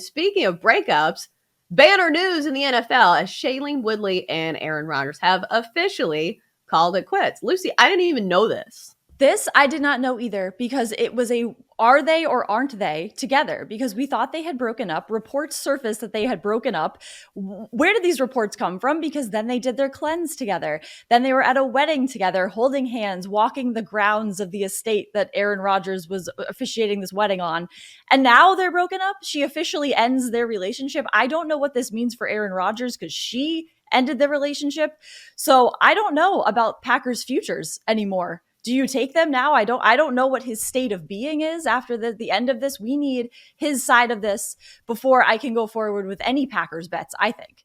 Speaking of breakups, banner news in the NFL as Shailene Woodley and Aaron Rodgers have officially called it quits. Lucy, I didn't even know this. This I did not know either, because it was are they or aren't they together? Because we thought they had broken up. Reports surfaced that they had broken up. Where did these reports come from? Because then they did their cleanse together. Then they were at a wedding together, holding hands, walking the grounds of the estate that Aaron Rodgers was officiating this wedding on. And now they're broken up. She officially ends their relationship. I don't know what this means for Aaron Rodgers, because she ended the relationship. So I don't know about Packers' futures anymore. Do you take them now? I don't know what his state of being is after the end of this. We need his side of this before I can go forward with any Packers bets, I think.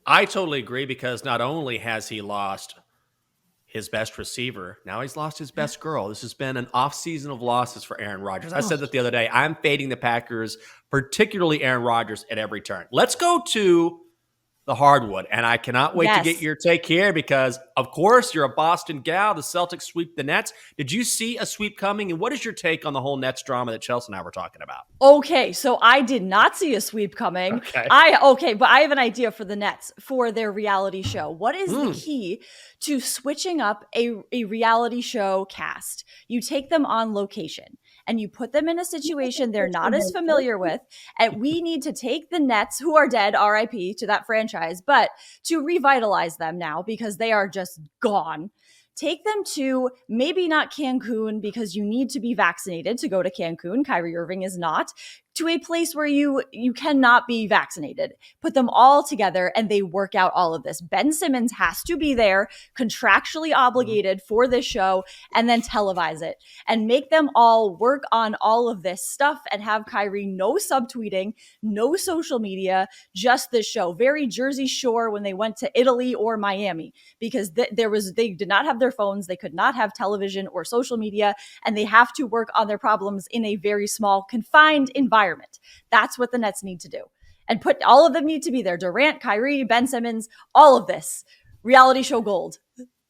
I totally agree, because not only has he lost his best receiver, now he's lost his best girl. This has been an offseason of losses for Aaron Rodgers. I said that the other day. I'm fading the Packers, particularly Aaron Rodgers, at every turn. Let's go to the hardwood, and I cannot wait to get your take here, because, of course, you're a Boston gal. The Celtics sweep the Nets. Did you see a sweep coming, and what is your take on the whole Nets drama that Chelsa and I were talking about? Okay, so I did not see a sweep coming. Okay, but I have an idea for the Nets for their reality show. What is the key to switching up a reality show cast? You take them on location and you put them in a situation they're not as familiar with. And we need to take the Nets, who are dead, RIP to that franchise, but to revitalize them now, because they are just gone. Take them to maybe not Cancun, because you need to be vaccinated to go to Cancun. Kyrie Irving is not. To a place where you cannot be vaccinated. Put them all together and they work out all of this. Ben Simmons has to be there, contractually obligated for this show, and then televise it and make them all work on all of this stuff, and have Kyrie no subtweeting, no social media, just this show. Very Jersey Shore when they went to Italy or Miami, because they did not have their phones, they could not have television or social media, and they have to work on their problems in a very small, confined environment. That's what the Nets need to do. And put all of them need to be there. Durant, Kyrie, Ben Simmons, all of this. Reality show gold.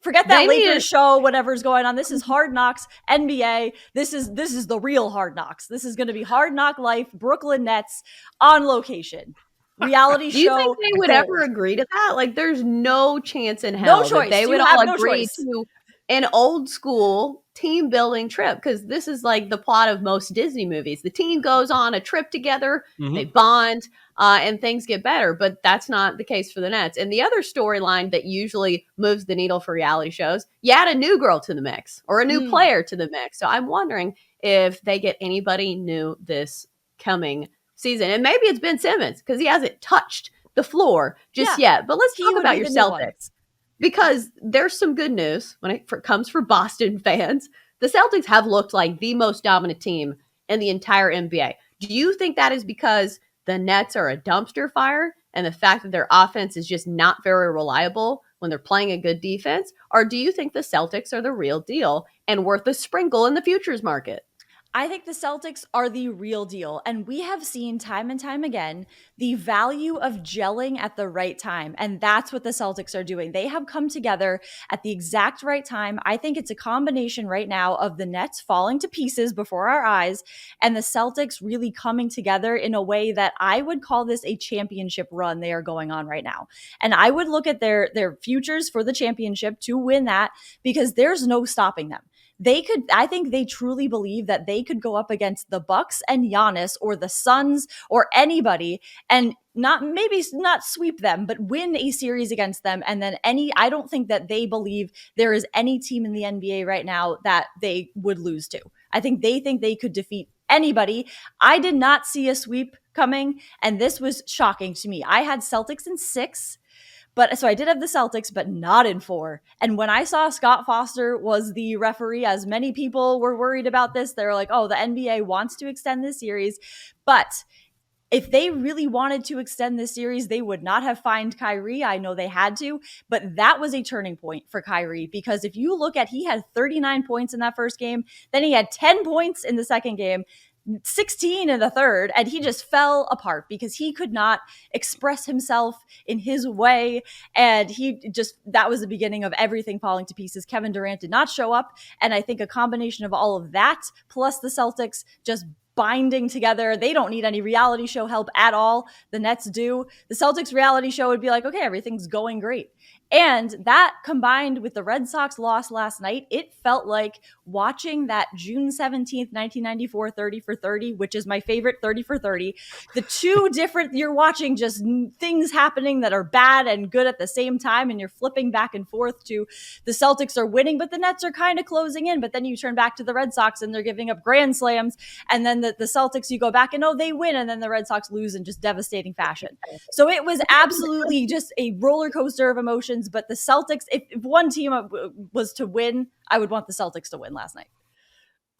Forget that Lakers show, whatever's going on. This is Hard Knocks, NBA. This is the real Hard Knocks. This is going to be Hard Knock Life, Brooklyn Nets on location. Reality show. Do you think they would ever agree to that? Like, there's no chance in hell that they would all agree to an old school team building trip, because this is like the plot of most Disney movies. The team goes on a trip together, they bond, and things get better. But that's not the case for the Nets. And the other storyline that usually moves the needle for reality shows, you add a new girl to the mix or a new player to the mix. So I'm wondering if they get anybody new this coming season. And maybe it's Ben Simmons, because he hasn't touched the floor just yet. But let's talk about your Celtics, because there's some good news when it comes for Boston fans. The Celtics have looked like the most dominant team in the entire NBA. Do you think that is because the Nets are a dumpster fire and the fact that their offense is just not very reliable when they're playing a good defense? Or do you think the Celtics are the real deal and worth a sprinkle in the futures market? I think the Celtics are the real deal. And we have seen time and time again the value of gelling at the right time. And that's what the Celtics are doing. They have come together at the exact right time. I think it's a combination right now of the Nets falling to pieces before our eyes and the Celtics really coming together in a way that I would call this a championship run they are going on right now. And I would look at their futures for the championship to win that, because there's no stopping them. I think they truly believe that they could go up against the Bucks and Giannis or the Suns or anybody and not sweep them, but win a series against them. And then I don't think that they believe there is any team in the NBA right now that they would lose to. I think they could defeat anybody. I did not see a sweep coming, and this was shocking to me. I had Celtics in 6. So I did have the Celtics, but not in 4. And when I saw Scott Foster was the referee, as many people were worried about this, they were like, oh, the NBA wants to extend this series. But if they really wanted to extend this series, they would not have fined Kyrie. I know they had to, but that was a turning point for Kyrie, because if you look at, he had 39 points in that first game, then he had 10 points in the second game, 16 in the third, and he just fell apart because he could not express himself in his way. And that was the beginning of everything falling to pieces. Kevin Durant did not show up. And I think a combination of all of that plus the Celtics just binding together. They don't need any reality show help at all. The Nets do. The Celtics reality show would be like, okay, everything's going great. And that combined with the Red Sox loss last night, it felt like watching that June 17th, 1994 30 for 30, which is my favorite 30 for 30. The two different, you're watching just things happening that are bad and good at the same time. And you're flipping back and forth to the Celtics are winning, but the Nets are kind of closing in. But then you turn back to the Red Sox and they're giving up grand slams. And then the Celtics, you go back and they win. And then the Red Sox lose in just devastating fashion. So it was absolutely just a roller coaster of emotions. But the Celtics, if one team was to win, I would want the Celtics to win last night.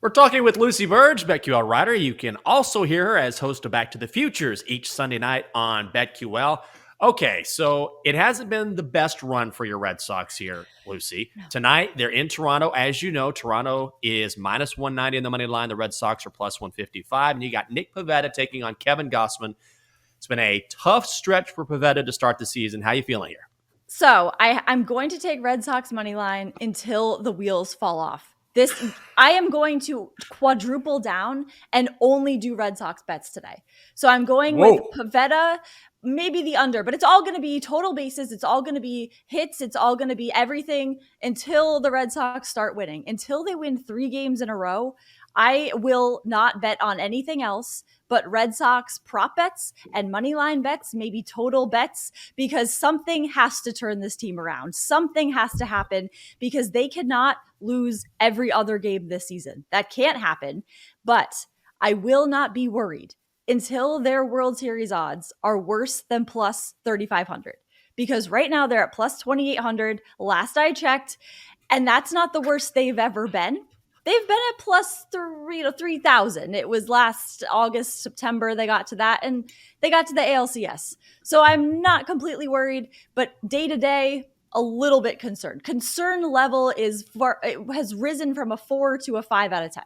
We're talking with Lucy Burdge, BetQL writer. You can also hear her as host of Back to the Futures each Sunday night on BetQL. Okay, so it hasn't been the best run for your Red Sox here, Lucy. No. Tonight, they're in Toronto. As you know, Toronto is minus 190 in the money line. The Red Sox are plus 155. And you got Nick Pivetta taking on Kevin Gausman. It's been a tough stretch for Pivetta to start the season. How you feeling here? So I'm going to take Red Sox money line until the wheels fall off. I am going to quadruple down and only do Red Sox bets today. So I'm going with Pivetta, maybe the under, but it's all going to be total bases. It's all going to be hits. It's all going to be everything until the Red Sox start winning. Until they win 3 games in a row, I will not bet on anything else but Red Sox prop bets and money line bets, maybe total bets, because something has to turn this team around. Something has to happen because they cannot lose every other game this season. That can't happen, but I will not be worried until their World Series odds are worse than plus 3,500. Because right now they're at plus 2,800, last I checked, and that's not the worst they've ever been. They've been at plus 3,000. It was last August, September, they got to that, and they got to the ALCS. So I'm not completely worried, but day to day, a little bit concerned. Concern level it has risen from a 4 to a 5 out of 10.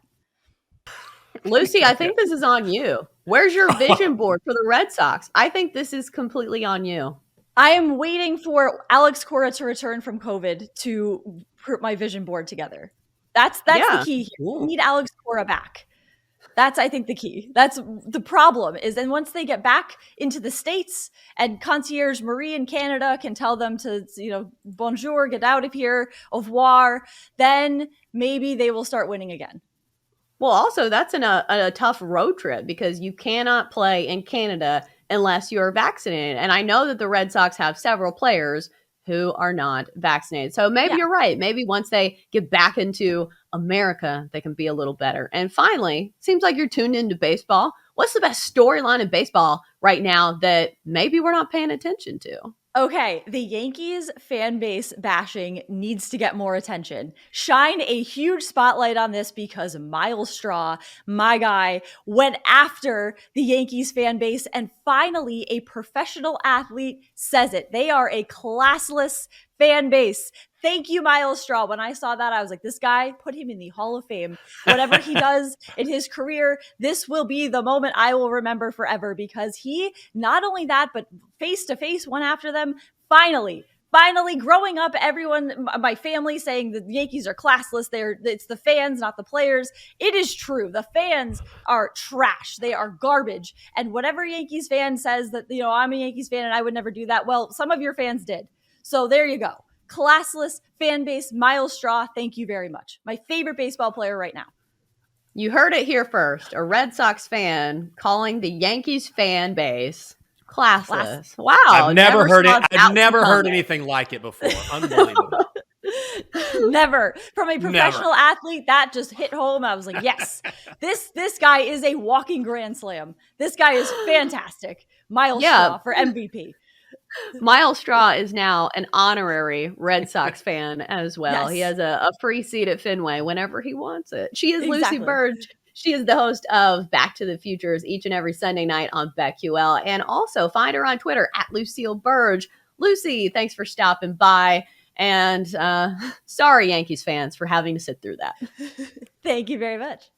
Lucy, I think this is on you. Where's your vision board for the Red Sox? I think this is completely on you. I am waiting for Alex Cora to return from COVID to put my vision board together. That's the key here. We need Alex Cora back. That's, I think, the key. That's the problem is then once they get back into the States and Concierge Marie in Canada can tell them to, bonjour, get out of here, au revoir, then maybe they will start winning again. Well, also, that's a tough road trip because you cannot play in Canada unless you're vaccinated. And I know that the Red Sox have several players who are not vaccinated. So maybe you're right. Maybe once they get back into America, they can be a little better. And finally, seems like you're tuned into baseball. What's the best storyline in baseball right now that maybe we're not paying attention to? Okay, the Yankees fan base bashing needs to get more attention. Shine a huge spotlight on this because Miles Straw, my guy, went after the Yankees fan base, and finally a professional athlete says it. They are a classless fan base. Thank you, Miles Straw. When I saw that, I was like, this guy, put him in the Hall of Fame. Whatever he does in his career, this will be the moment I will remember forever because he, not only that, but face to face, one after them, finally, growing up, everyone, my family saying the Yankees are classless. It's the fans, not the players. It is true. The fans are trash. They are garbage. And whatever Yankees fan says that, I'm a Yankees fan and I would never do that. Well, some of your fans did. So there you go. Classless fan base, Miles Straw, thank you very much. My favorite baseball player right now. You heard it here first. A Red Sox fan calling the Yankees fan base classless. Wow. I've never heard it. I've never heard anything like it before. Unbelievable. Never. From a professional athlete, that just hit home. I was like, yes, this guy is a walking grand slam. This guy is fantastic. Miles Straw for MVP. Miles Straw is now an honorary Red Sox fan as well. Yes. He has a free seat at Fenway whenever he wants it. She is Lucy Burdge. She is the host of Back to the Futures each and every Sunday night on BetQL. And also find her on Twitter at Lucille Burdge. Lucy, thanks for stopping by. And sorry, Yankees fans, for having to sit through that. Thank you very much.